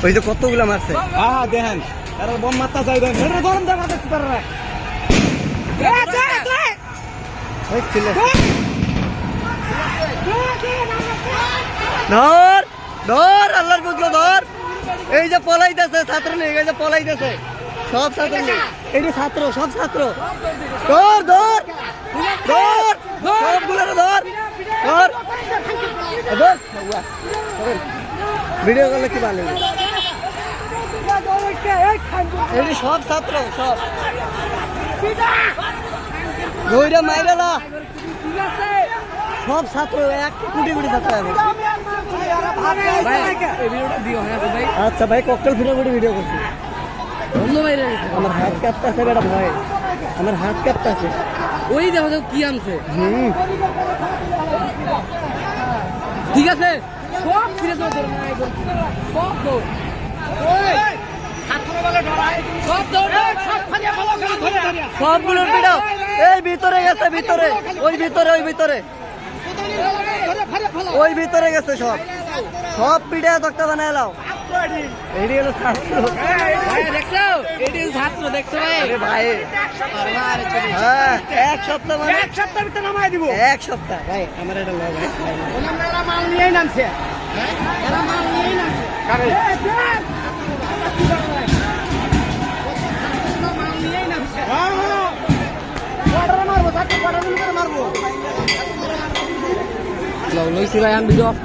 ওই যে কতগুলা মারছে। হ্যাঁ দেখেন তারা বম মারতা যাই দেখেন গরম দেখা দেখতে পারে না। ধর ধর আল্লাহর বুঝলো ধর। এই যে পলাইতেছে ছাত্র নেই, এই যে পলাইতেছে সব ছাত্র নেই, এই যে ছাত্র সব ছাত্র। ধর ধর ধর সবগুলো ধর ধর ধর। ভিডিও করলে কি ভালো, এই যে সব ছাত্র সব ধইরা মাইরালা সব ছাত্র এক কোটি কোটি ছাত্র আছে। আচ্ছা ভাই ককটেল ফিরে করে ভিডিও করছি। আমার হাত কাঁপতেছে বেটা ভয়, আমার হাত কাঁপতেছে। ওই দেখো তো কি আনছে। ঠিক আছে সব ফিরে যাও, সব দৌড় সবগুলো পিটাও। এই ভিতরে গেছে, ভিতরে ওই ভিতরে ওই ভিতরে ওই ভিতরে গেছে সব সব পিঠে তক্তা বানায় এলাও। এটি হলো ছাত্র, দেখছো এটি ছাত্র দেখছো ভাই। ভাই হ্যাঁ এক সপ্তাহ মানে এক সপ্তাহের ভিতরে নামাই দিব। এক সপ্তাহ ভাই আমার এটা লও ভাই। এরা মাল নিয়েই নামছে, এরা মাল নিয়েই নামছে। মারবো লইছি ভাই আমি ভিডিও অফ